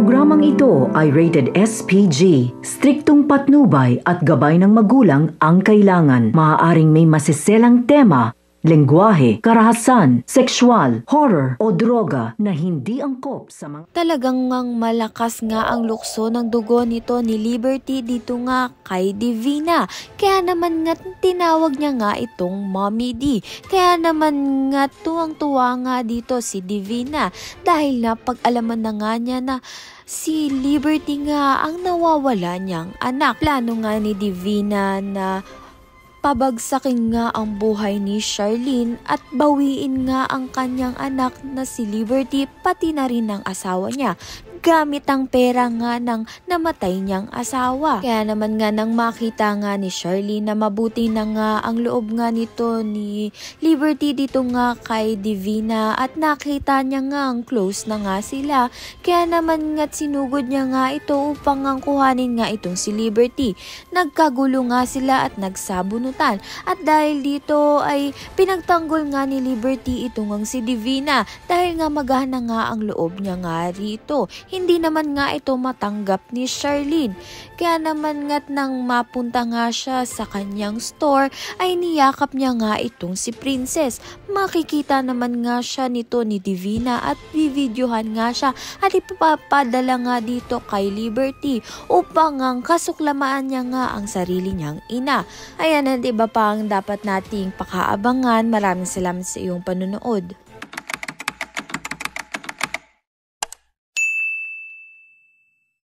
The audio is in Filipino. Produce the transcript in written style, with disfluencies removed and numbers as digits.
programang ito ay rated SPG. Striktong patnubay at gabay ng magulang ang kailangan. Maaaring may masiselang tema, lengguwahe, karahasan, sexual, horror o droga na hindi angkop sa mga... Talagang ngang malakas nga ang lukso ng dugo nito ni Liberty dito nga kay Divina. Kaya naman nga tinawag niya nga itong Mommy D. Kaya naman nga tuwang-tuwa nga dito si Divina dahil napag-alaman na nga niya na si Liberty nga ang nawawala niyang anak. Plano nga ni Divina na pabagsakin nga ang buhay ni Charlene at bawiin nga ang kanyang anak na si Liberty pati na rin ang asawa niya gamit ang pera nga ng namatay niyang asawa. Kaya naman nga nang makita nga ni Charlene na mabuti na nga ang loob nga nito ni Liberty dito nga kay Divina at nakita niya nga ang close na nga sila. Kaya naman nga sinugod niya nga ito upang ang kuhanin nga itong si Liberty. Nagkagulo nga sila at nagsabunutan. At dahil dito ay pinagtanggol nga ni Liberty itong si Divina dahil nga magana nga ang loob niya nga rito. Hindi naman nga ito matanggap ni Charlene. Kaya naman nga't nang mapunta nga siya sa kanyang store ay niyakap niya nga itong si Princess. Makikita naman nga siya nito ni Divina at bibidyohan nga siya at ipapadala nga dito kay Liberty upang ang kasuklamaan niya nga ang sarili niyang ina. Ayan, at iba pa ang dapat nating pakaabangan. Maraming salamat sa iyong panunood.